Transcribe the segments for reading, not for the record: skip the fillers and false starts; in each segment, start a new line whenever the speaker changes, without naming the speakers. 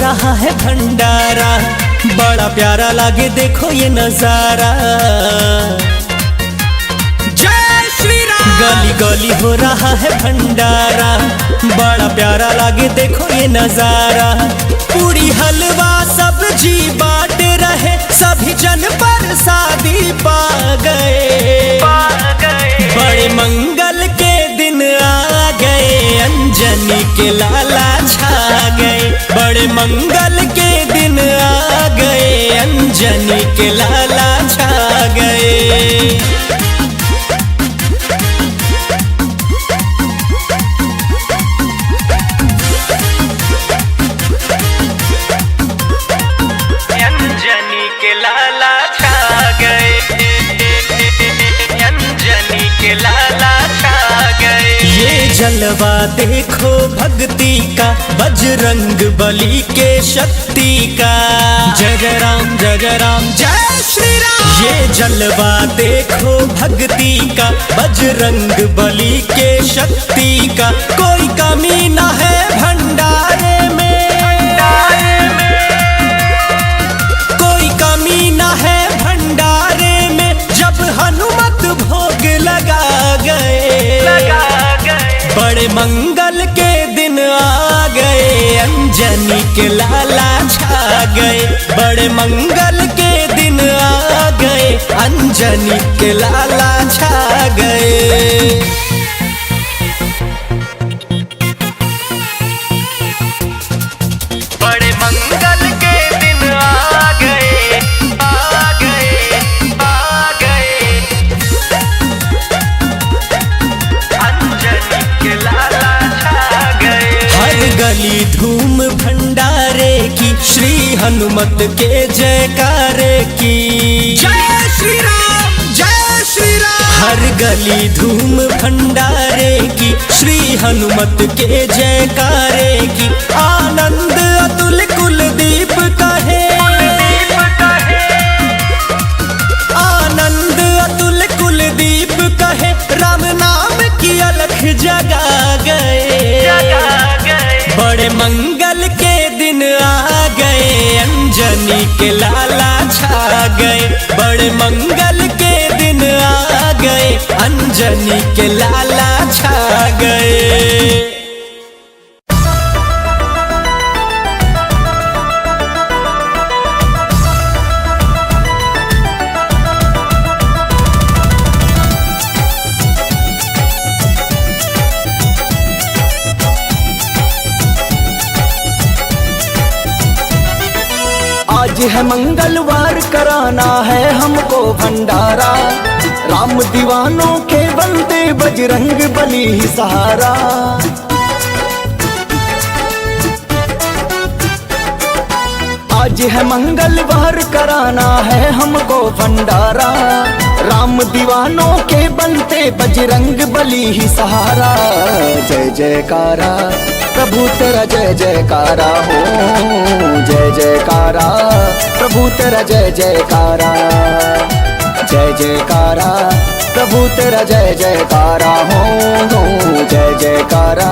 रहा है भंडारा, बड़ा प्यारा लागे देखो ये नजारा। जय श्री राम। गली गली हो रहा है भंडारा, बड़ा प्यारा लागे देखो ये नजारा। पूरी हलवा सब्जी बांट रहे सभी जन प्रसादी पा गए। बड़े मंगल के दिन आ गए, अंजनी के लाला छा गए। बड़े मंगल के दिन आ गए, अंजनी के लाला छा गए। अंजनी के लाला छा गए, अंजनी के लाला छा गए। ये जलवा देखो भक्ति का, बजरंग बली के शक्ति का। जय जय राम जय जय राम जय श्री राम। ये जलवा देखो भक्ति का, बजरंग बली के शक्ति का। कोई कमी न है भंडारे में, कोई कमी न है भंडारे में। जब हनुमत भोग लगा गए, बड़े मंगल के दिन आ गए, अंजनी के लाला छा गए। बड़े मंगल के दिन आ गए, अंजनी के लाला छा गए। बड़े मंगल के दिन आ गए, आ गए, आ गए। अंजनी के लाला छा गए। हर गली धूम भंडारे की, श्री हनुमत के जयकारे की। जय श्री राम जय श्री राम। हर गली धूम भंडारे की, श्री हनुमत के जयकारे की। आनंद अतुल कुलदीप कहे, आनंद अतुल कुलदीप कहे। राम नाम की अलख जगा गए, बड़े मंगल के दिन आ गए, अंजनी के लाला छा गए। बड़े मंगल के दिन आ गए, अंजनी के लाला छा गए।
आज है मंगलवार, कराना है हमको भंडारा। राम दीवानों के बंदे, बजरंग बली ही सहारा। आज है मंगलवार, कराना है हमको भंडारा। राम दीवानों के बनते, बजरंग बली ही सहारा। जय जयकारा प्रभु तेरा, जय जयकारा हो। जय जयकारा प्रभु तेरा, जय जयकारा। जय जयकारा प्रभु तेरा, जय जयकारा हो। जय जयकारा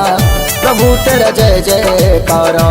प्रभु तेरा, जय जयकारा।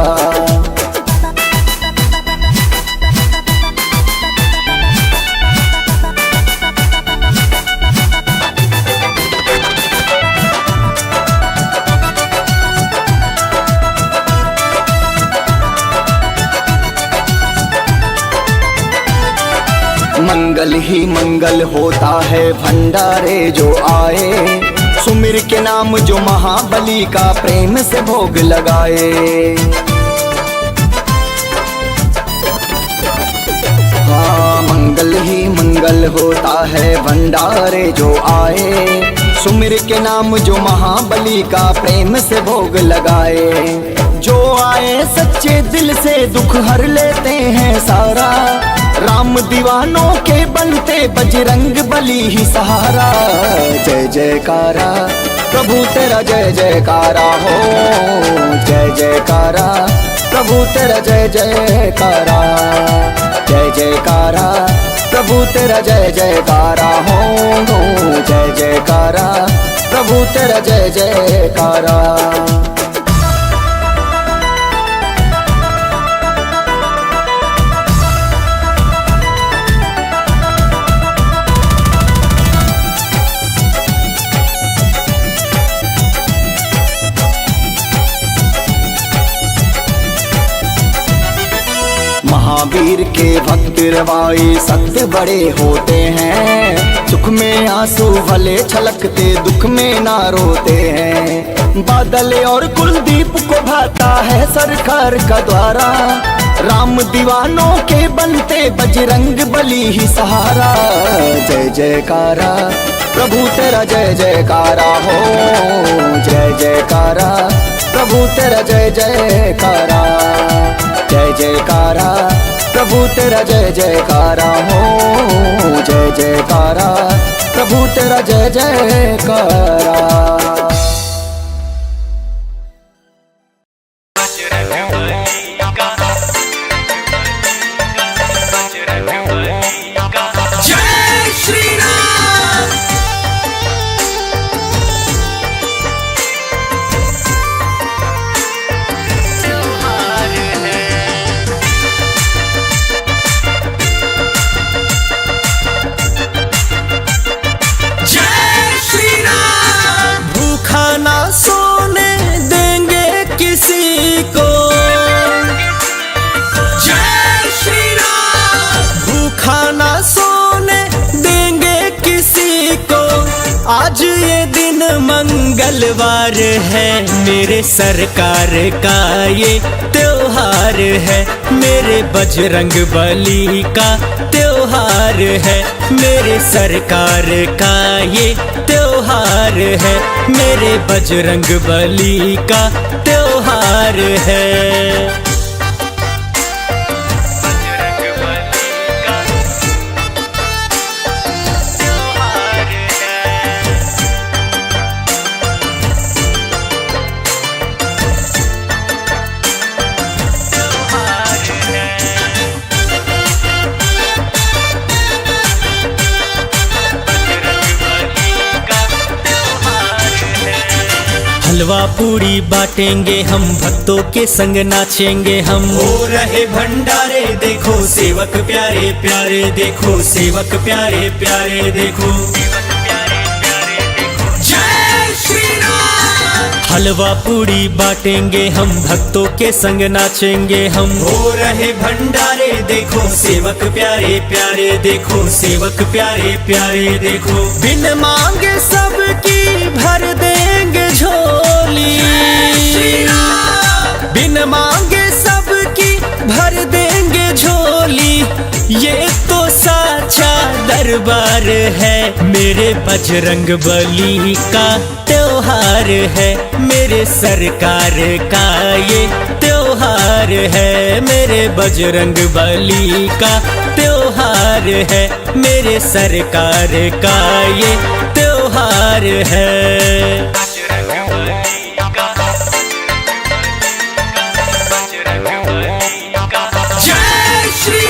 मंगल ही मंगल होता है भंडारे जो आए। सुमिर के नाम जो महाबली का, प्रेम से भोग लगाए। हाँ, मंगल ही मंगल होता है भंडारे जो आए। सुमिर के नाम जो महाबली का, प्रेम से भोग लगाए। जो आए सच्चे दिल से, दुख हर लेते हैं सारा। राम दीवानों के बनते, बजरंग बली ही सहारा। जय जयकारा प्रभु तेरा, जय जयकारा हो। जय जयकारा प्रभु तेरा, जय जयकारा। जय जयकारा प्रभु तेरा, जय जयकारा हो। जय जयकारा प्रभु तेरा, जय जयकारा। महावीर के भक्त रवाई सत्य बड़े होते हैं। सुख में आंसू भले छलकते, दुख में ना रोते हैं। बादल और कुलदीप को भाता है सरकार का द्वारा, राम दीवानों के बनते बजरंग बली ही सहारा। जय जयकारा प्रभु तेरा जय जयकारा हो, जय जयकारा प्रभु तेरा जय जयकारा। जय जयकारा प्रभु तेरा जय जयकारा हो, जय जयकारा प्रभु तेरा जय जयकारा।
आज ये दिन मंगलवार है, मेरे सरकार का ये त्योहार है। मेरे बजरंग बली का त्योहार है, मेरे सरकार का ये त्योहार है। मेरे बजरंग बली का त्योहार है। हलवा पूरी बांटेंगे हम, भक्तों के संग नाचेंगे हम। हो रहे भंडारे देखो सेवक प्यारे प्यारे, देखो सेवक प्यारे प्यारे, देखो जय श्री राम। हलवा पूरी बांटेंगे हम, भक्तों के संग नाचेंगे हम। हो रहे भंडारे देखो सेवक प्यारे प्यारे, देखो सेवक प्यारे प्यारे, देखो बिन मांगे सबकी भर देंगे झोली। बिन मांगे सबकी भर देंगे झोली, ये तो साचा दरबार है। मेरे बजरंग बली का त्योहार है, मेरे सरकार का ये त्योहार है। मेरे बजरंग बली का त्योहार है, मेरे सरकार का ये त्योहार है। जय श्री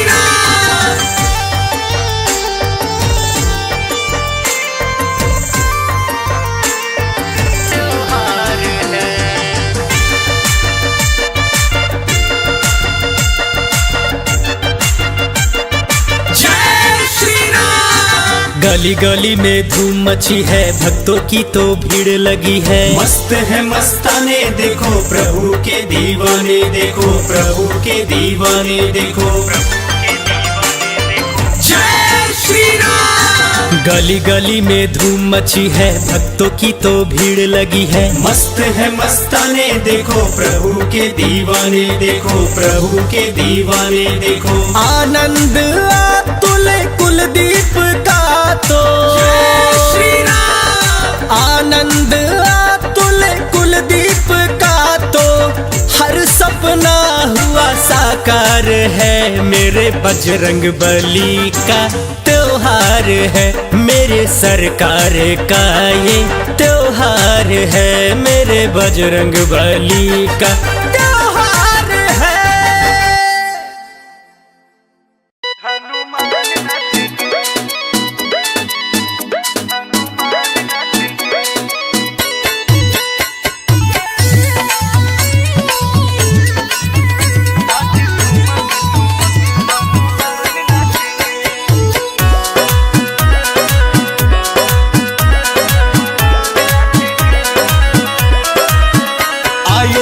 राम। गली गली में धूम मची है, भक्तों की तो भीड़ लगी है। मस्त है मस्ताने देखो, प्रभु के दीवाने देखो, प्रभु के दीवाने देखो। जय श्री राम। गली गली में धूम मची है, भक्तों की तो भीड़ लगी है। मस्त है मस्ताने देखो, प्रभु के दीवाने देखो, प्रभु के दीवाने देखो। आनंद अतुल कुलदीप का तो श्री राम। आनंद अतुल कुलदीप का तो हर सपना हुआ साकार है। मेरे बजरंग बली का त्योहार है, मेरे सरकार का ये त्योहार है। मेरे बजरंग बली का त्योहार है।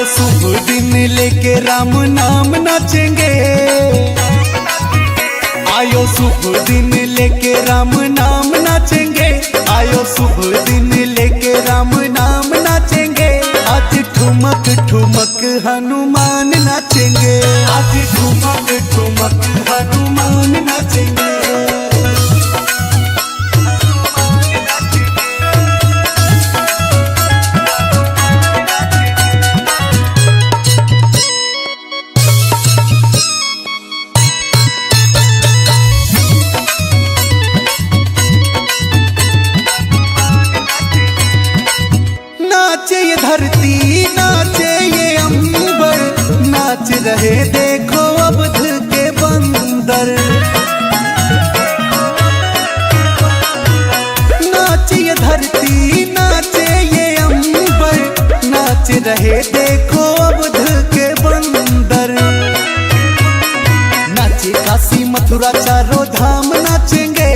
शुभ दिन शुभ दिन लेके राम नाम नाचेंगे, आयो शुभ दिन लेके राम नाम नाचेंगे। आज ठुमक ठुमक हनुमान नाचेंगे, आज ठुमक ठुमक हनुमान नाचेंगे। नाचे ये धरती नाचे ये अंबर, नाच रहे देखो अवध के बंदर। नाचे ये धरती नाचे ये अंबर, नाच रहे देखो अवध के बंदर। नाचे काशी मथुरा चारों धाम नाचेंगे,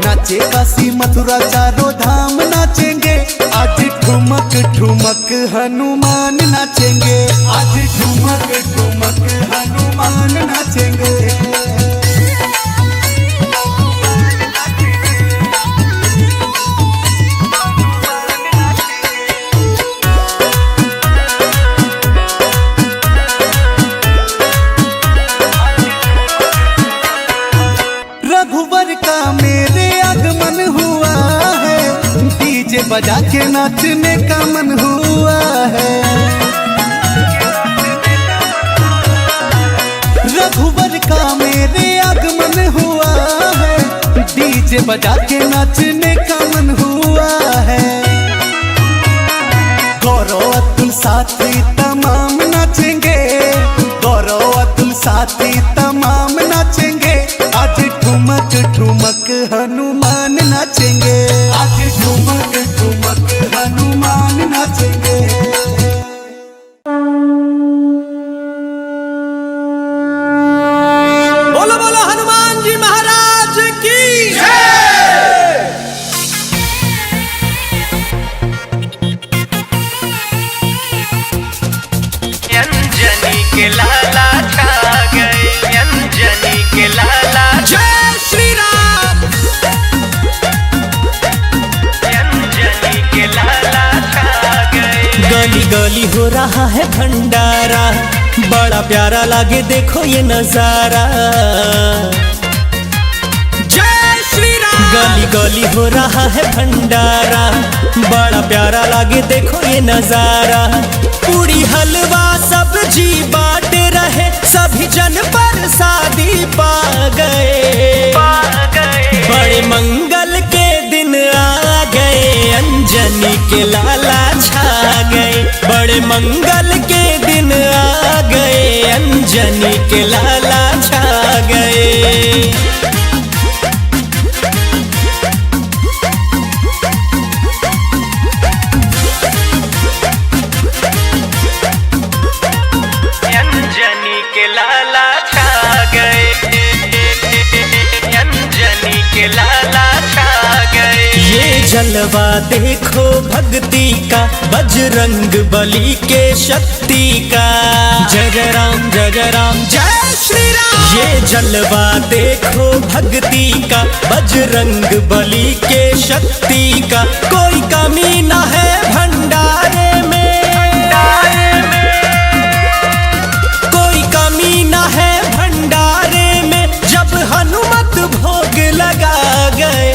नाचे काशी मथुरा चारों धाम नाचेंगे। आज ठुमक ठुमक हनुमान नाचेंगे, आज ठुमक ठुमक हनुमान नाचेंगे। रघुवर का मेरे आगमन हुआ है, डीजे बजा के नाचने का मन हुआ है। रघुवर का मेरे आगमन हुआ है, डीजे बजा के नाचने का मन हुआ है। गौरव अतुल साथी तमाम नाचेंगे, गौरव अतुल साथी तमाम नाचेंगे। आज ठुमक ठुमक हनुमान नाचेंगे, आज ठुमक ठुमक हनुमान नाचेंगे।
बोलो बोलो हनुमान जी महाराज की
अंजनी के लाला छा गए, अंजनी के लाला
जय श्री राम।
अंजनी के लाला छा गए।
गली गली हो रहा है भंडारा, बड़ा प्यारा लागे देखो ये नजारा। जय श्री राम। गली गली हो रहा है भंडारा, बड़ा प्यारा लागे देखो ये नजारा। पूरी हलवा सब्जी बांट रहे, सभी जन प्रसादी पा गए। बड़े मंगल के दिन आ गए, अंजनी के लाला छा गए। बड़े मंगल के दिन आ गए, अंजनी के लाला छा गए।
अंजनी के लाला छा गए, अंजनी के लाला छा गए।
ये जलवा देखो भक्ति का, बजरंग बली के शक्ति का। जय राम जय राम जय श्री राम। ये जलवा देखो भक्ति का, बजरंग बली के शक्ति का। कोई कमी न है भंडारे में, कोई कमी न है भंडारे में। जब हनुमत भोग लगा गए,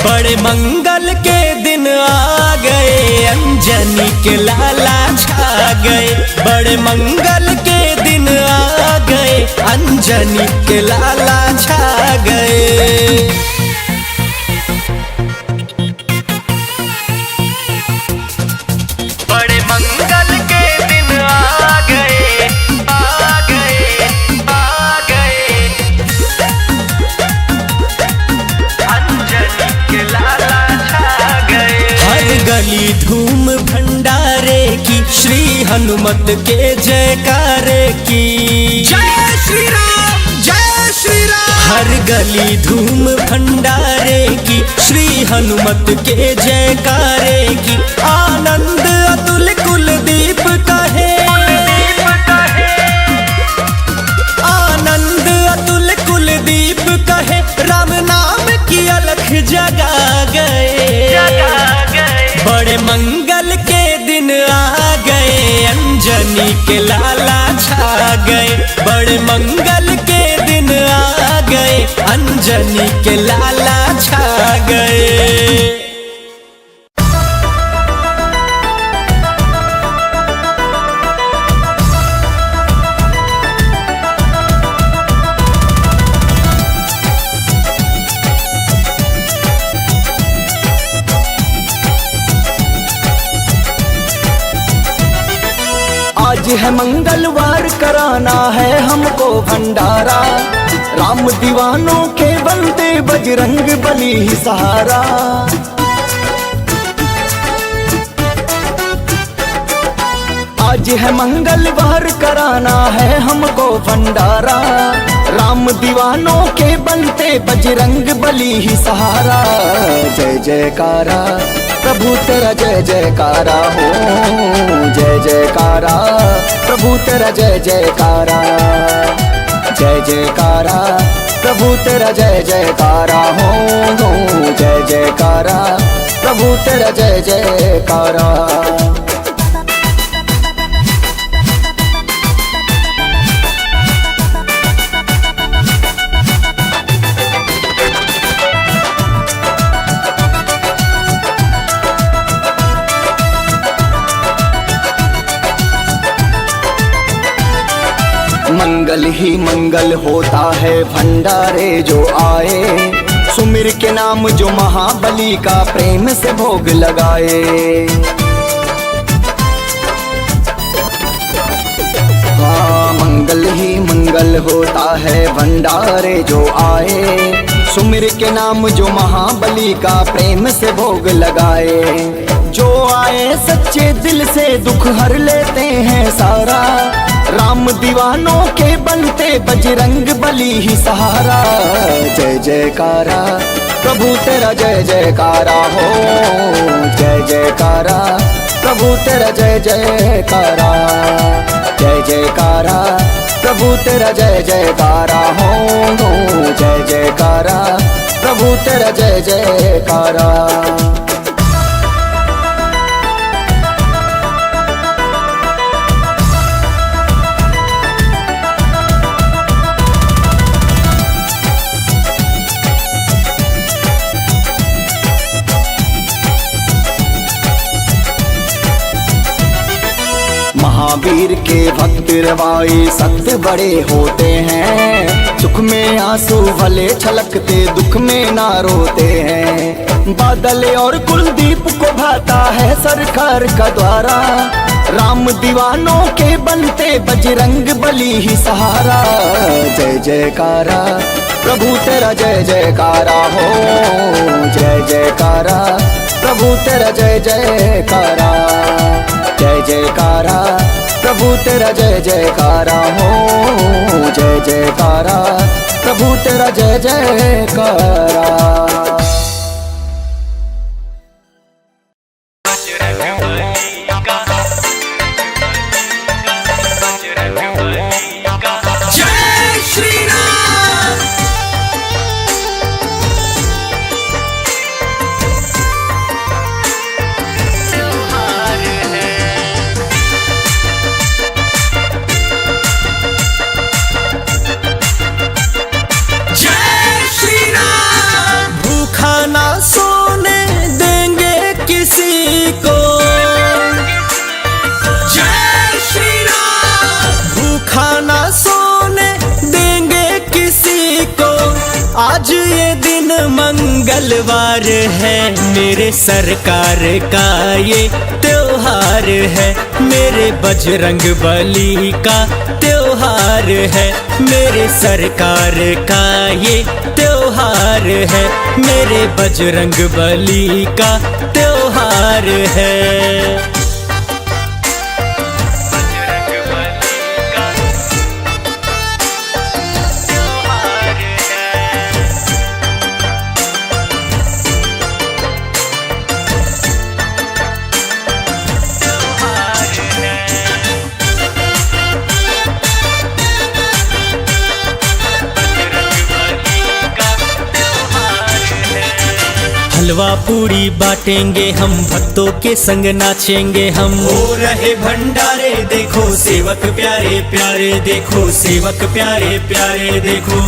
बड़े मंगल के दिन आ गए, अंजनी के लाला छा गए। बड़े मंगल के दिन आ गए, अंजनी के लाला छा गए।
बड़े मंगल के दिन आ गए, आ गए, आ गए। अंजनी के लाला छा गए।
हर गली धूम भंडारे की, श्री हनुमत के जयकारे की। जय श्री राम जय श्री राम। हर गली धूम भंडारे की, श्री हनुमत के जयकारे की। आनंद अतुल कुलदीप कहे, आनंद अतुल कुल अंजनी के लाला छा गए, बड़े मंगल के दिन आ गए, अंजनी के लाला छा गए।
आज है मंगलवार, कराना है हमको भंडारा, राम दीवानों के बनते बजरंग बली ही सहारा। आज है मंगलवार, कराना है हमको भंडारा, राम दीवानों के बनते बजरंग बली ही सहारा। जय जयकारा प्रभु तेरा जय जयकारा हो, जय जयकारा प्रभु तेरा जय जयकारा, जय जयकारा प्रभु तेरा जय जयकारा हो, जय जयकारा प्रभु तेरा जय जयकारा। मंगल ही मंगल होता है भंडारे जो आए, सुमिर के नाम जो महाबली का प्रेम से भोग लगाए। हाँ मंगल ही मंगल होता है भंडारे जो आए, सुमिर के नाम जो महाबली का प्रेम से भोग लगाए। जो आए सच्चे दिल से दुख हर लेते हैं सारा, राम दीवानों के बनते बजरंग बली ही सहारा। जय जयकारा प्रभु तेरा जय जयकारा हो, जय जयकारा प्रभु तेरा जय जयकारा, जय जयकारा प्रभु तेरा जय जयकारा हो, जय जयकारा प्रभु तेरा जय जयकारा। महावीर के भक्त रवाई सत्य बड़े होते हैं, सुख में आंसू भले छलकते दुख में ना रोते हैं। बादल और कुलदीप को भाता है सरकार का द्वारा, राम दीवानों के बनते बजरंग बली ही सहारा। जय जयकारा प्रभु तेरा जय जयकारा हो, जय जयकारा प्रभु तेरा जय जयकारा, जय जयकारा प्रभु तेरा जय जयकारा हो, जय जयकारा प्रभु तेरा जय जयकारा।
जय श्री राम। आज ये दिन मंगलवार है, मेरे सरकार का ये त्योहार है, मेरे बजरंग बली का त्योहार है, मेरे सरकार का ये त्योहार है, मेरे बजरंग बली का त्योहार है। हलवा पूरी बांटेंगे हम, भक्तों के संग नाचेंगे हम। हो रहे भंडारे देखो सेवक प्यारे प्यारे, देखो सेवक प्यारे प्यारे देखो।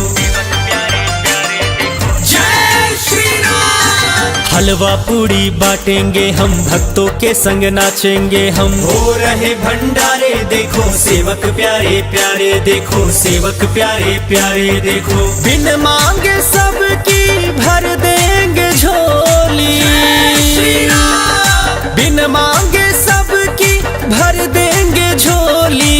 जय श्री राम। हलवा पूरी बांटेंगे हम, भक्तों के संग नाचेंगे हम। हो रहे भंडारे देखो सेवक प्यारे प्यारे, देखो सेवक प्यारे प्यारे देखो। बिन मांगे सबकी भर देंगे झोली, बिन मांगे सबकी भर देंगे झोली।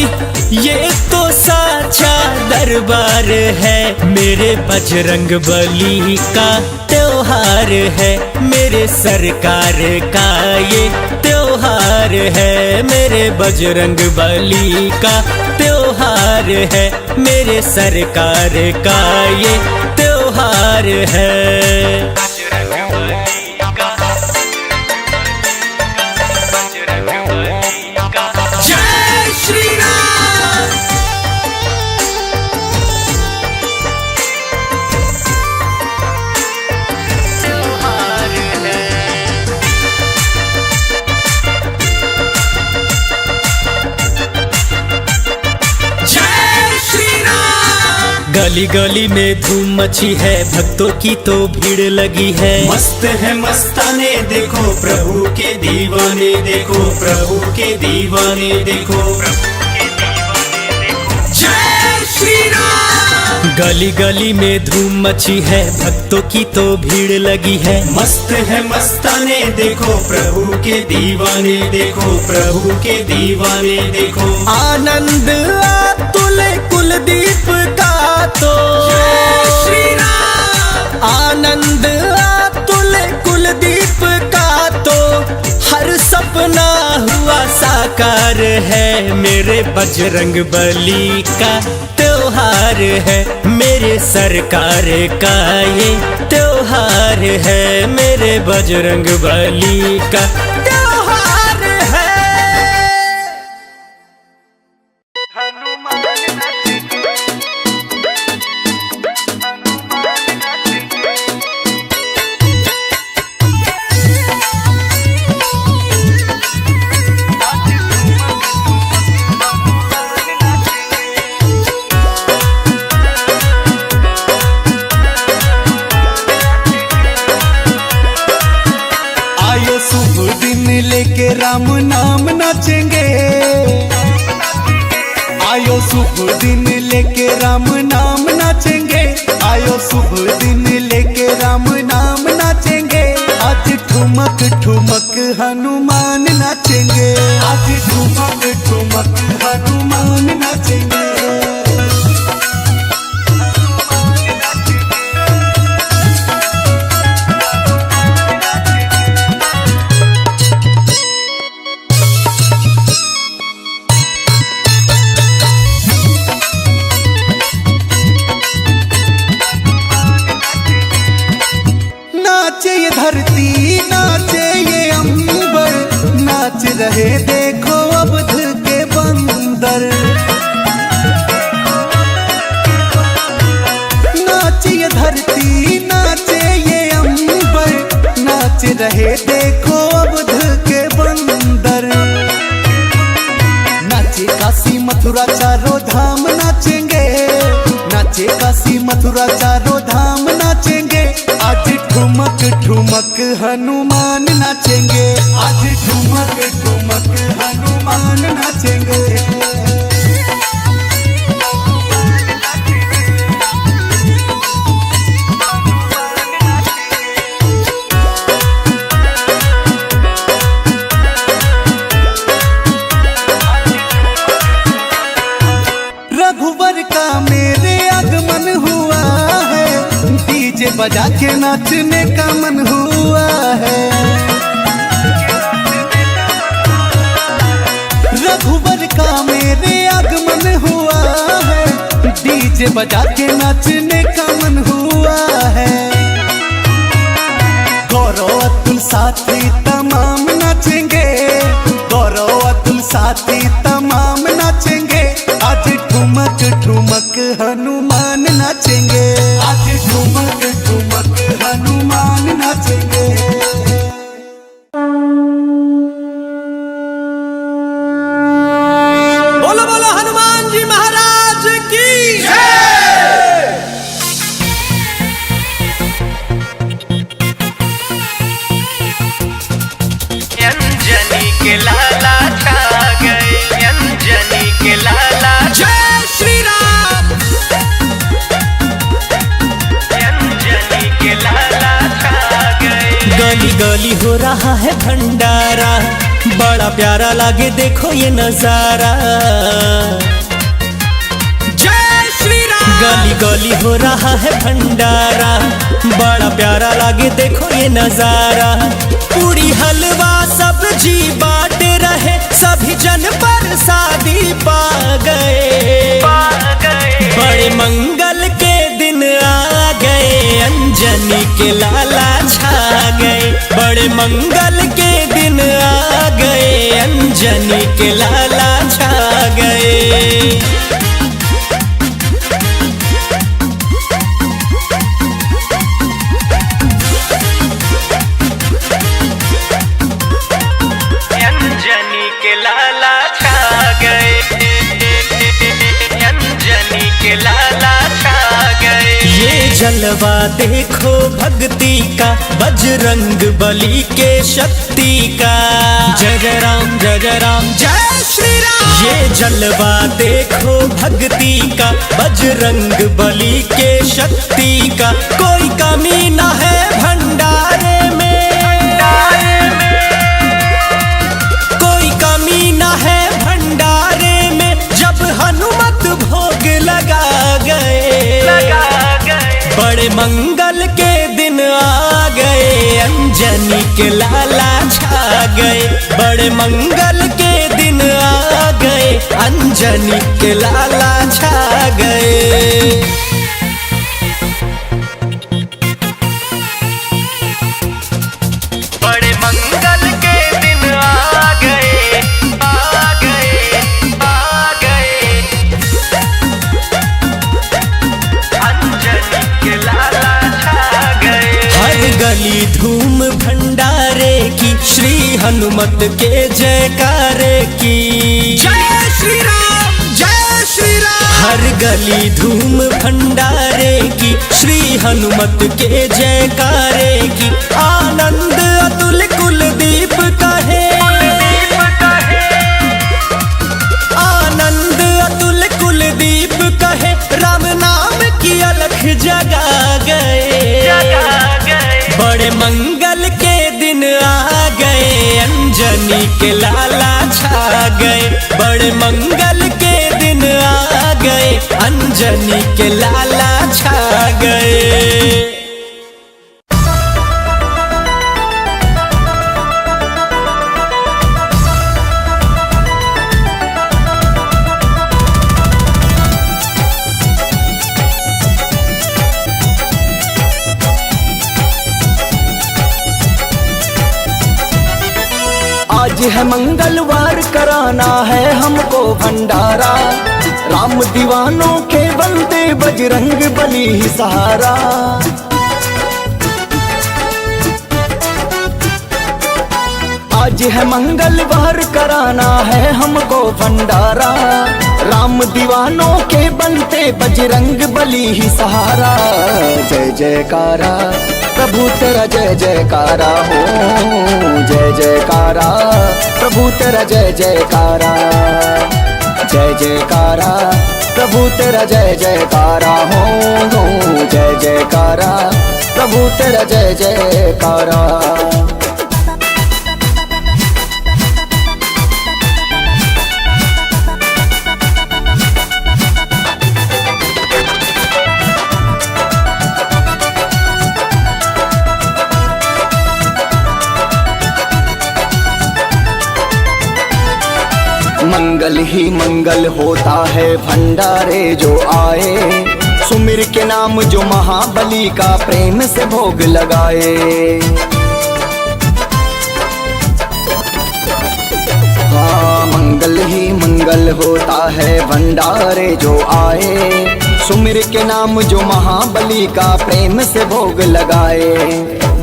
ये तो साचा दरबार है, मेरे बजरंग बली का त्योहार है। मेरे सरकार का ये त्योहार है, मेरे बजरंग बली का त्योहार है। मेरे सरकार का ये त्योहार है। जय श्री राम। गली गली में धूम मची है, भक्तों की तो भीड़ लगी है। मस्त है मस्ताने देखो, प्रभु के दीवाने देखो, प्रभु के दीवाने देखो। जय श्री राम। गली गली में धूम मची है, भक्तों की तो भीड़ लगी है। मस्त है मस्ताने देखो, प्रभु के दीवाने देखो, प्रभु के दीवाने देखो। आनंद अतुल कुलदीप का तो श्री राम। आनंद अतुल कुलदीप का तो हर सपना हुआ साकार है। मेरे बजरंग बली का त्योहार है, मेरे सरकार का ये त्योहार है। मेरे बजरंग बली का त्योहार है।
लेके राम नाम नाचेंगे, आयो शुभ दिन लेके राम नाम नाचेंगे। आयो शुभ दिन लेके राम नाम नाचेंगे। आज ठुमक ठुमक हनुमान नाचेंगे, आज ठुमक ठुमक हनुमान नाचेंगे। धरती नाचे ये अंबर, नाच रहे देखो अवध के बंदर। नाचे ये धरती नाचे ये अंबर, नाच रहे देखो अवध के बंदर। नाचे काशी मथुरा चारों धाम नाचेंगे, नाचे काशी मथुरा चारों धाम नाचेंगे। आज ठुमक ठुमक हनुमान नाचेंगे, आज ठुमक ठुमक हनुमान नाचेंगे। रघुवर का मेरे आगमन हुआ है, डीजे बजा के नाचने का मन हुआ है। रघुवर का मेरे आगमन हुआ है, डीजे बजा के नाचने का मन हुआ है। गौरव अतुल साथी तमाम नाचेंगे, गौरव अतुल साथी तमाम नाचेंगे। आज ठुमक ठुमक हनुमान नाचेंगे, आज ठुमक ठुमक हनुमान नाचेंगे।
गली हो रहा है भंडारा, बड़ा प्यारा लागे देखो ये नजारा। जय श्री राम। गली गली हो रहा है भंडारा, बड़ा प्यारा लागे देखो ये नजारा। पूरी हलवा सब्जी बांट रहे सभी जन प्रसादी पा गए। बड़े मंगल के दिन आ गए, अंजनी के लाला छा गए। बड़े मंगल के दिन आ गए, अंजनी के लाला छा गए।
अंजनी के लाला छा गए, अंजनी के लाला छा गए।
ये जलवा देखो भक्ति का, बजरंग बली के शक्ति का। जय जय राम जय जय राम जय श्री राम। ये जलवा देखो भक्ति का, बजरंग बली के शक्ति का। कोई कमी न है भंडारे में, कोई कमी न है भंडारे में। जब हनुमत भोग लगा गए, बड़े मंगल के दिन आ गए, अंजनी के लाला छा गए। बड़े मंगल के दिन आ गए, अंजनी के लाला छा गए।
बड़े मंगल के दिन आ गए, आ गए, आ गए। अंजनी के लाला छा गए।
हर गली धूम भंडारे की, श्री हनुमत के जयकारे की। जय श्री राम जय श्री राम। हर गली धूम भंडारे की, श्री हनुमत के जयकारे की। आनंद अतुल कुलदीप कहे, आनंद अतुल कुलदीप कहे। राम नाम की अलख जगा गए, बड़े मंगल के दिन आ गए, अंजनी के लाला छा गए। बड़े मंगल के दिन आ गए, अंजनी के लाला छा गए।
आज है मंगलवार, कराना है हमको भंडारा। राम दीवानों के बंदे, बजरंग बली ही सहारा। आज है मंगलवार, कराना है हमको भंडारा। राम दीवानों के बनते, बजरंग बली ही सहारा। जय जयकारा प्रभु तेरा, जय जयकारा हो। जय जयकारा प्रभु तेरा, जय जयकारा। जय जयकारा प्रभु तेरा, जय जयकारा हो। जय जयकारा प्रभु तेरा, जय जयकारा। मंगल ही मंगल होता है भंडारे जो आए। सुमिर के नाम जो महाबली का, प्रेम से भोग लगाए। हाँ, मंगल ही मंगल होता है भंडारे जो आए। सुमिर के नाम जो महाबली का, प्रेम से भोग लगाए।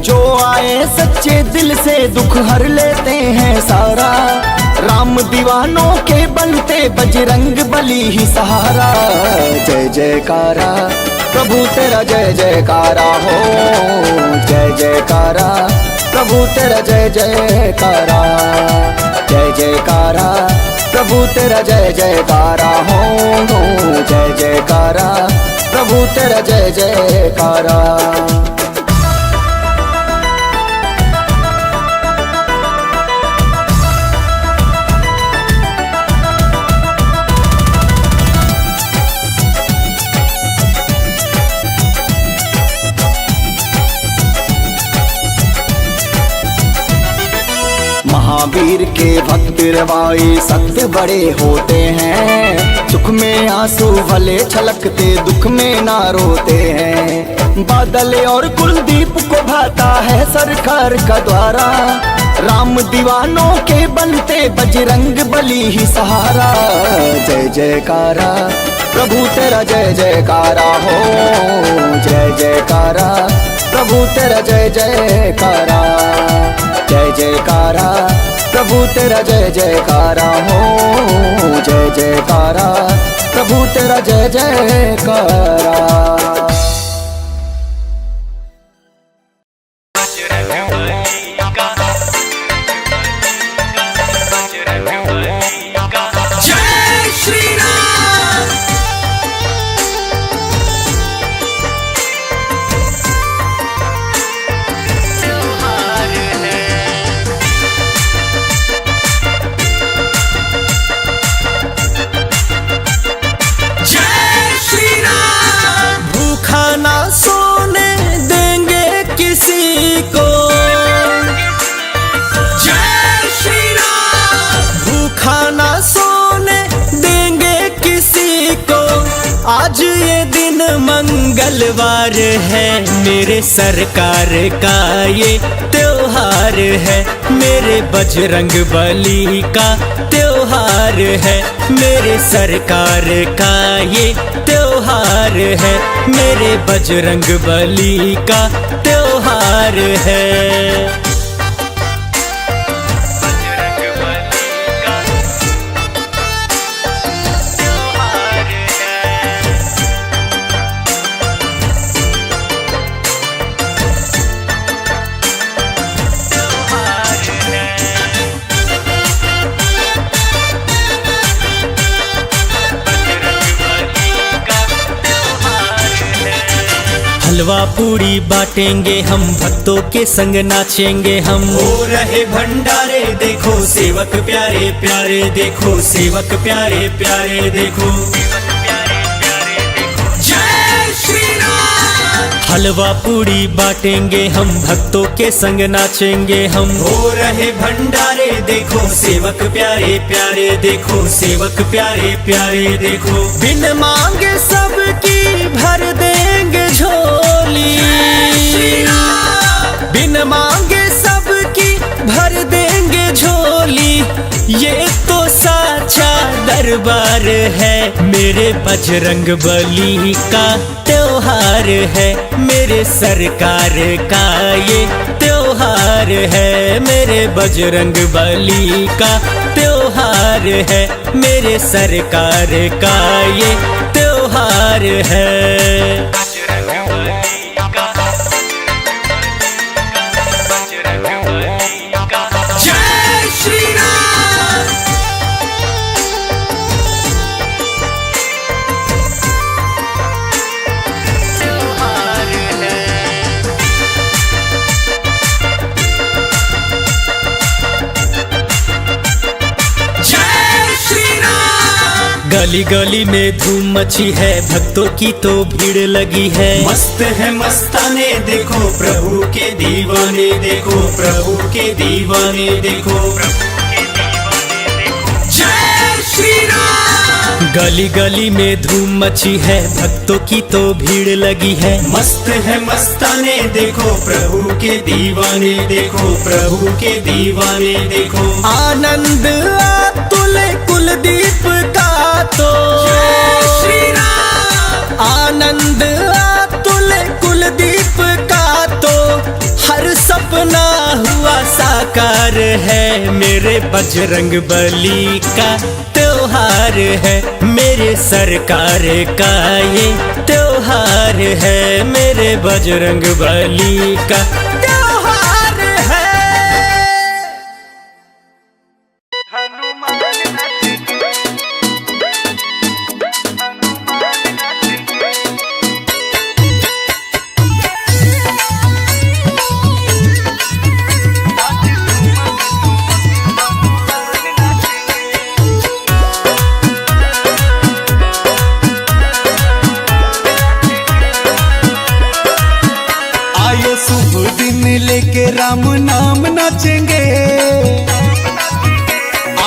जो आए सच्चे दिल से, दुख हर लेते हैं सारा। राम दीवानों के बनते, बजरंग बली ही सहारा। जय जयकारा प्रभु तेरा, जय जयकारा हो। जय जयकारा प्रभु तेरा, जय जयकारा। जय जयकारा प्रभु तेरा, जय जयकारा हो। जय जयकारा प्रभु तेरा, जय जयकारा। महावीर के भक्त रवाई सत्य बड़े होते हैं। सुख में आंसू भले छलकते, दुख में ना रोते हैं। बादल और कुलदीप को भाता है सरकार का द्वारा, राम दीवानों के बनते बजरंग बली ही सहारा। जय जयकारा प्रभु तेरा जय जयकारा हो, जय जयकारा प्रभु तेरा जय जयकारा। जय जयकारा प्रभु तेरा जय जयकारा हो, जय जयकारा प्रभु तेरा जय जयकारा।
जय श्री राम। जय श्री राम। भूखा ना सोने देंगे किसी को, जय श्री राम। भूखा ना सोने देंगे किसी को, आज ये दिन मंगलवार है, मेरे सरकार का ये त्योहार है। मेरे बजरंग बली का त्योहार है, मेरे सरकार का ये त्योहार है। मेरे बजरंग बली का त्योहार है। हलवा पूड़ी बांटेंगे हम, भक्तों के संग नाचेंगे हम। हो रहे भंडारे देखो सेवक प्यारे प्यारे, देखो सेवक प्यारे प्यारे देखो। जय श्री राम। हलवा पूड़ी बांटेंगे हम, भक्तों के संग नाचेंगे हम। हो रहे भंडारे देखो सेवक प्यारे प्यारे, देखो सेवक प्यारे प्यारे देखो। बिन मांगे सबकी भर देंगे झोली, बिन मांगे सबकी भर देंगे झोली। ये तो साचा दरबार है, मेरे बजरंग बली का त्योहार है। मेरे सरकार का ये त्योहार है, मेरे बजरंग बली का त्योहार है। मेरे सरकार का ये त्योहार है। जय श्री राम। जय श्री राम। गली गली में धूम मची है, भक्तों की तो भीड़ लगी है। मस्त है मस्ताने देखो, प्रभु के दीवाने देखो, प्रभु के दीवाने देखो। जय श्री राम। गली गली में धूम मची है, भक्तों की तो भीड़ लगी है। मस्त है मस्ताने देखो, प्रभु के दीवाने देखो, प्रभु के दीवाने देखो। आनंद अतुल कुलदीप का तो, जय श्री राम। आनंद अतुल कुलदीप का तो हर सपना हुआ साकार है, मेरे बजरंग बली का त्योहार है। मेरे सरकार का ये त्योहार है, मेरे बजरंग बली का त्योहार है।
आयो शुभ दिन लेके राम नाम नाचेंगे,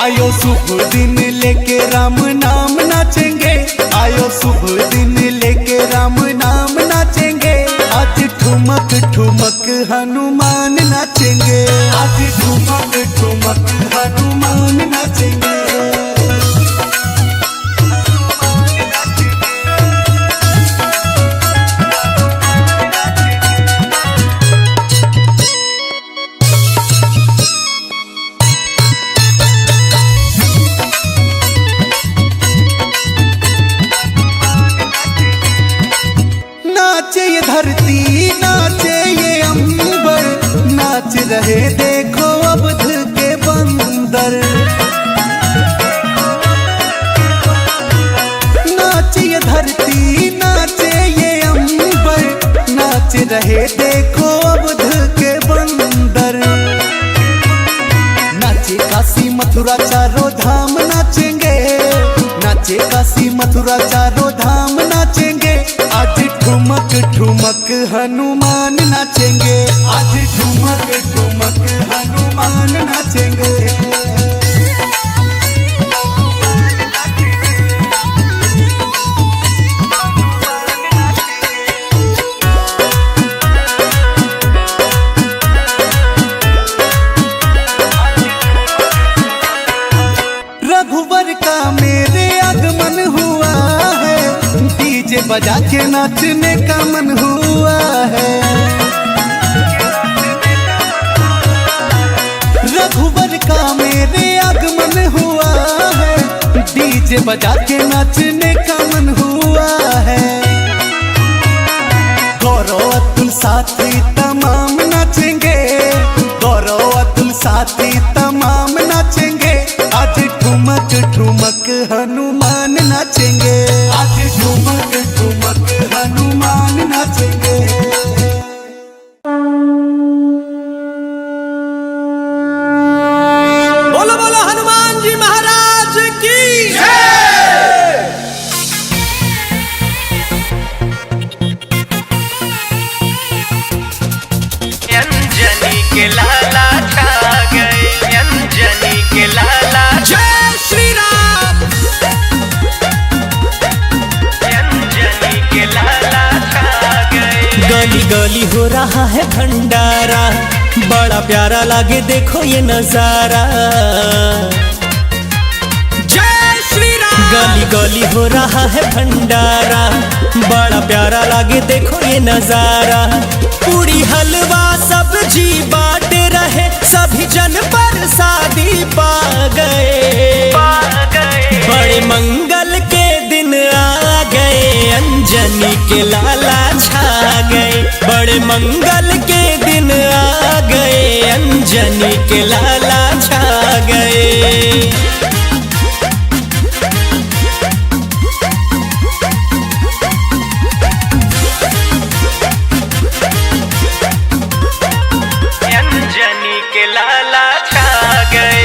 आयो शुभ दिन लेके राम नाम नाचेंगे, आयो शुभ दिन लेके राम नाम नाचेंगे। आज ठुमक ठुमक हनुमान नाचेंगे, आज ठुमक ठुमक हनुमान नाचेंगे। नाचे ये धरती नाचे ये अंबर, नाच रहे देखो अवध के बंदर। नाचे ये धरती नाचे ये अंबर, नाच रहे देखो अवध के बंदर। नाचे काशी मथुरा चारों धाम नाचेंगे, नाचे काशी मथुरा चारों धाम नाचेंगे। आज ठुमक ठुमक हनुमान नाचेंगे, आज ठुमक ठुमक हनुमान नाचेंगे। रघुवर का मेरे आगमन हुआ है, डीजे बजा के नाचने का मन हुआ है। रघुवर का मेरे आगमन हुआ है, डीजे बजा के नाचने का मन हुआ है। गौरव अतुल साथी तमाम नाचेंगे, गौरव अतुल साथी तमाम नाचेंगे। आज ठुमक ठुमक हनुमान नाचेंगे, आज ठुमक ठुमक हनुमान नाचेंगे।
बोलो बोलो हनुमान जी महाराज की
अंजनी के लाला छा गए, अंजनी के लाला
जय श्री राम।
अंजनी के लाला छा गए।
गली गली हो रहा है भंडारा, बड़ा प्यारा लागे देखो ये नजारा। जय श्री राम। गली गली हो रहा है भंडारा, बड़ा प्यारा लागे देखो ये नजारा। पूरी हलवा सब्जी बांट रहे, सभी जन प्रसादी पा गए। बड़े मंगल के दिन आ गए, अंजनी के लाला छा गए। बड़े मंगल के दिन आ गए, अंजनी के लाला छा गए।
अंजनी के लाला छा गए,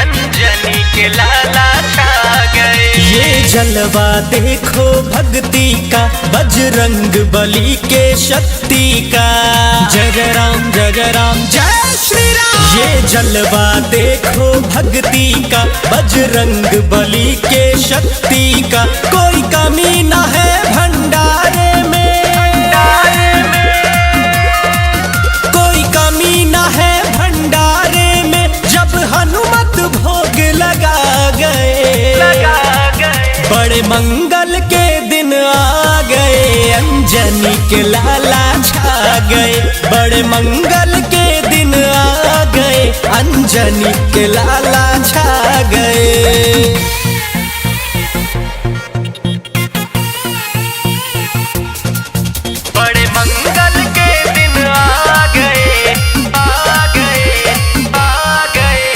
अंजनी के लाला छा गए।
ये जलवा देखो भक्ति का, बजरंग बली के शक्ति का। जय राम जय राम जय श्री राम। ये जलवा देखो भक्ति का, बजरंग बली के शक्ति का। कोई कमी न है भंडारे में, कोई कमी न है भंडारे में। जब हनुमत भोग लगा गए, बड़े मंगल के दिन आ गए, अंजनी के लाला छा गए। बड़े मंगल के दिन आ गए, अंजनी के लाला छा गए।
बड़े मंगल के दिन आ गए, आ गए, आ गए।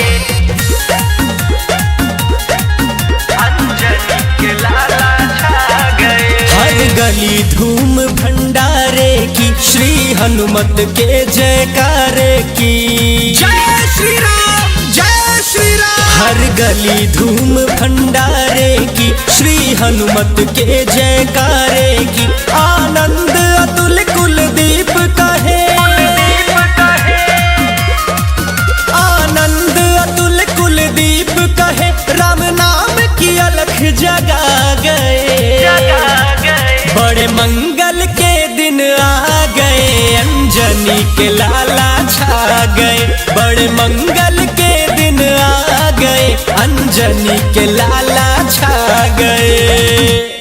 अंजनी के लाला छा गए।
हर गली धूम भंडारे की, श्री हनुमत के जयकारे की। जय श्री राम जय श्री राम। हर गली धूम भंडारे की, श्री हनुमत के जयकारे की। आनंद अतुल कुलदीप कहे, आनंद अतुल मंगल के दिन आ गए, अंजनी के लाला छा गए। बड़े मंगल के दिन आ गए, अंजनी के लाला छा गए।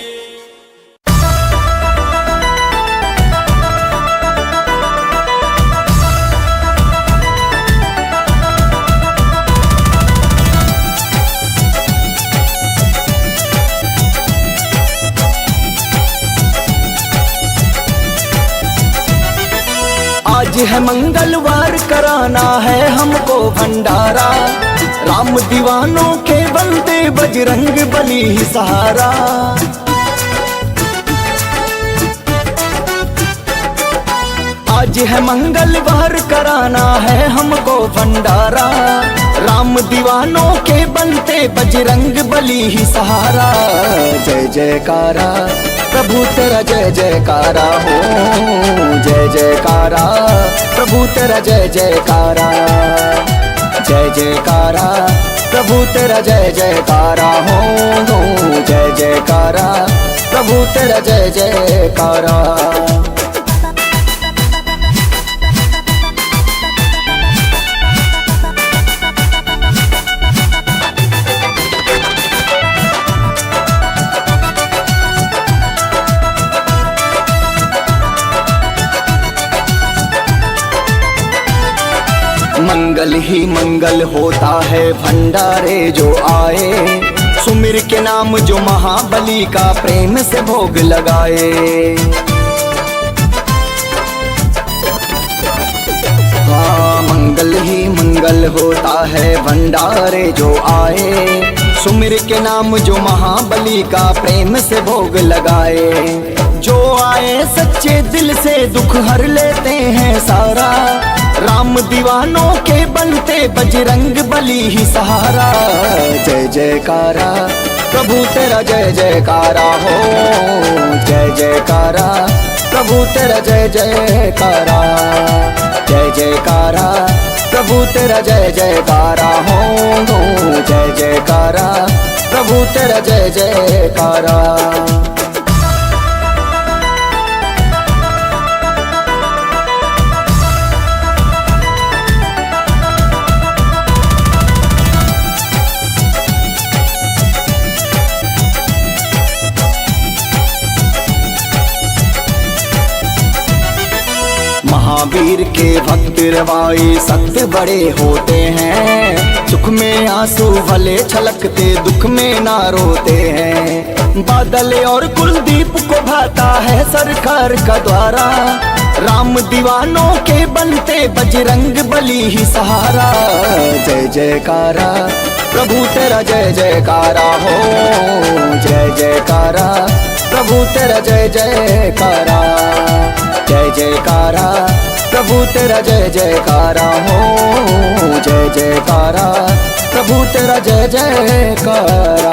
आज है मंगलवार, कराना है हमको भंडारा। राम दीवानों के बंदे बजरंग बली ही सहारा। आज है मंगलवार, कराना है हमको भंडारा। राम दीवानों के बनते बजरंग बली ही सहारा। जय जयकारा प्रभु तेरा, जय जयकारा हो। जय जयकारा प्रभु तेरा, जय जयकारा। जय जयकारा प्रभु तेरा, जय जयकारा हो। जय जयकारा प्रभु तेरा, जय जयकारा। मंगल ही मंगल होता है भंडारे जो आए। सुमिर के नाम जो महाबली का प्रेम से भोग लगाए। हाँ मंगल ही मंगल होता है भंडारे जो आए। सुमिर के नाम जो महाबली का प्रेम से भोग लगाए। जो आए सच्चे दिल से दुख हर लेते हैं सारा। राम दीवानों के बनते बजरंग बली ही सहारा। जय जयकारा प्रभु तेरा, जय जयकारा हो। जय जयकारा प्रभु तेरा, जय जयकारा। जय जयकारा प्रभु तेरा, जय जयकारा हो। जय जयकारा प्रभु तेरा, जय जयकारा। महावीर के भक्त रवाई सत्य बड़े होते हैं। सुख में आंसू भले छलकते, दुख में ना रोते हैं। बादल और कुलदीप को भाता है सरकार का द्वारा। राम दीवानों के बनते बजरंग बली ही सहारा। जय जयकारा प्रभु तेरा, जय जयकारा हो। जय जयकारा प्रभु तेरा, जय जयकारा। जय जयकारा प्रभु तेरा, जय जयकारा हो। जय जयकारा प्रभु तेरा, जय जयकारा।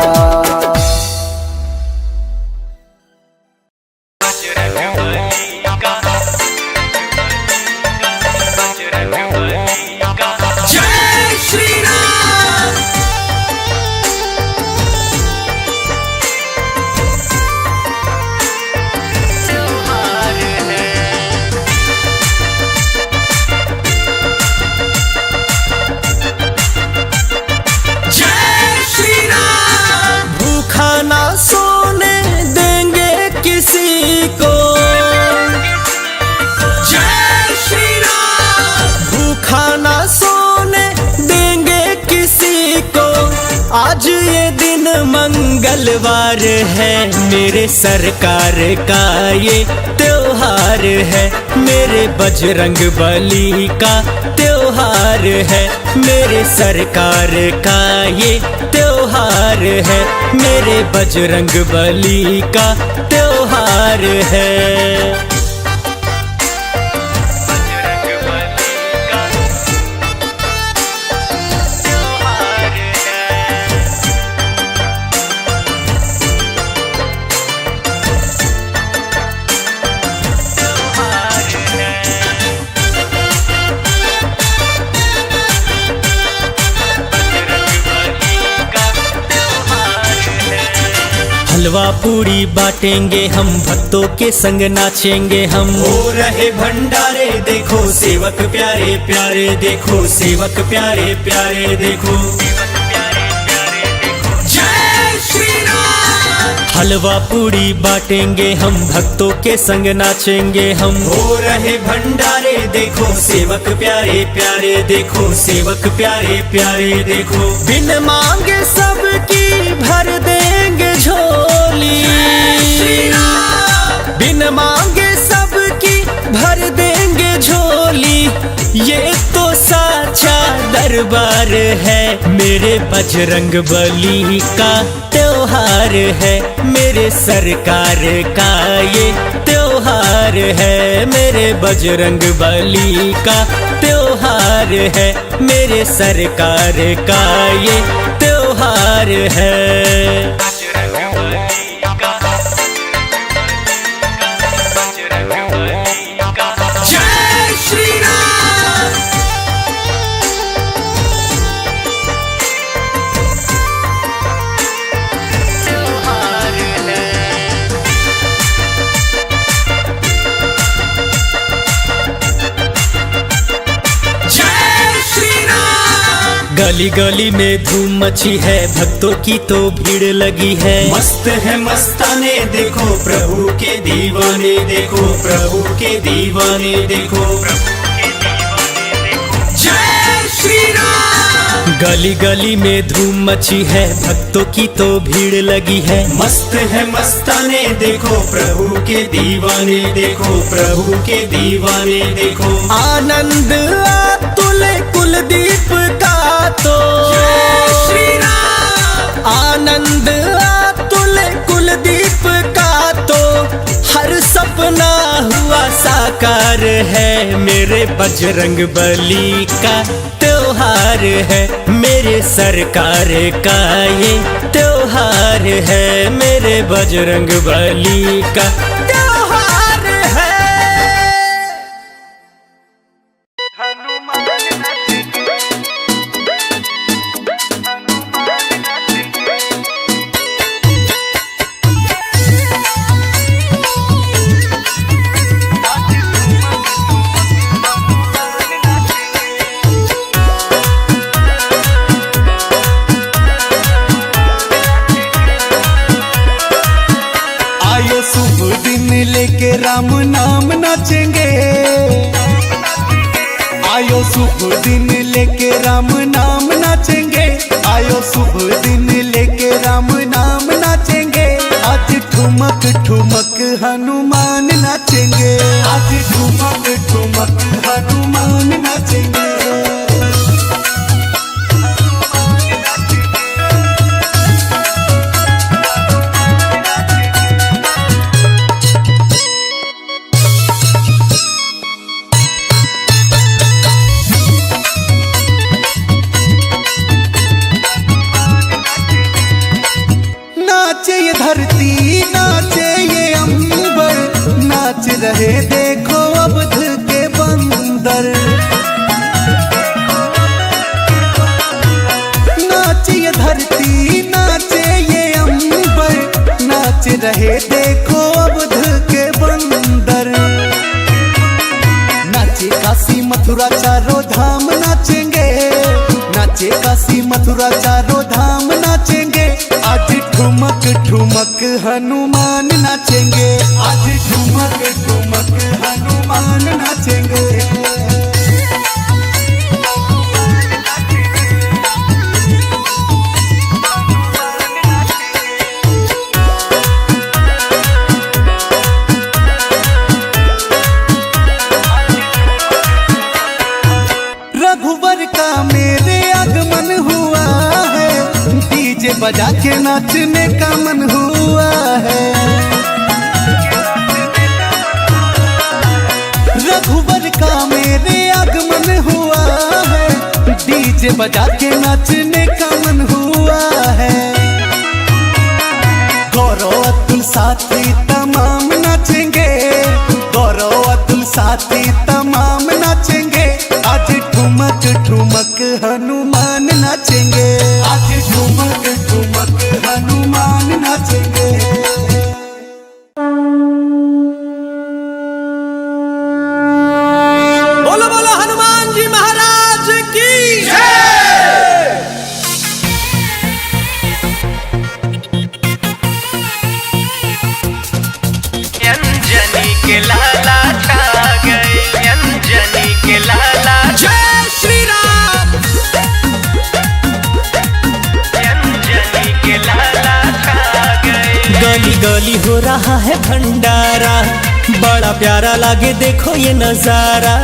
जय श्री राम। आज ये दिन मंगलवार है, मेरे सरकार का ये त्योहार है। मेरे बजरंग बली का त्योहार है, मेरे सरकार का ये त्योहार है। मेरे बजरंग बली का त्योहार है। हलवा पूरी बांटेंगे हम, भक्तों के संग नाचेंगे हम। हो रहे भंडारे देखो सेवक प्यारे प्यारे, देखो सेवक प्यारे प्यारे देखो। जय श्री राम। हलवा पूरी बांटेंगे हम, भक्तों के संग नाचेंगे हम। हो रहे भंडारे देखो सेवक प्यारे प्यारे, देखो सेवक प्यारे प्यारे देखो। बिन मांगे सबकी भर देंगे झोली, बिन मांगे सबकी भर देंगे झोली। ये तो साचा दरबार है, मेरे बजरंग बली का त्योहार है। मेरे सरकार का ये त्योहार है, मेरे बजरंग बली का त्योहार है। मेरे सरकार का ये त्योहार है। जय श्री राम। गली गली में धूम मची है, भक्तों की तो भीड़ लगी है। मस्त है मस्ताने देखो, प्रभु के दीवाने देखो, प्रभु के दीवाने देखो। जय श्री राम। गली गली में धूम मची है, भक्तों की तो भीड़ लगी है। मस्त है मस्ताने देखो, प्रभु के दीवाने देखो, प्रभु के दीवाने देखो। आनंद अतुल कुलदीप का तो श्री राम। आनंद अतुल कुलदीप का तो हर सपना हुआ साकार है। मेरे बजरंग बली का त्योहार है, मेरे सरकार का ये त्योहार है। मेरे बजरंग बली का त्योहार है।
लेके राम नाम नाचेंगे, आयो शुभ दिन लेके राम नाम नाचेंगे। आयो शुभ दिन लेके राम नाम नाचेंगे। आज ठुमक ठुमक हनुमान नाचेंगे, आज ठुमक ठुमक हनुमान नाचेंगे। नाचे ये धरती नाचे ये अंबर, नाच रहे देखो अवध के बंदर। नाचे ये धरती नाचे ये अंबर, नाच रहे देखो अवध के बंदर। नाचे काशी मथुरा चारों धाम नाचेंगे, नाचे काशी मथुरा चारों धाम नाचेंगे। आज ठुमक ठुमक हनुमान नाचेंगे, आज ठुमक ठुमक हनुमान नाचेंगे। रघुवर का मेरे आगमन हुआ है, डीजे बजा के नाचने का मन हुआ है। रघुवर का मेरे आगमन हुआ है, डीजे बजा के नाचने का मन हुआ है। गौरव अतुल साथी तमाम नाचेंगे, गौरव अतुल साथी तमाम नाचेंगे। आज ठुमक ठुमक हनुमान नाचेंगे, आज ठुमक ठुमक हनुमान नाचेंगे।
के लाला छा गए, अंजनी के लाला
जय श्री राम।
अंजनी के लाला छा गए।
गली गली हो रहा है भंडारा, बड़ा प्यारा लागे देखो ये नजारा।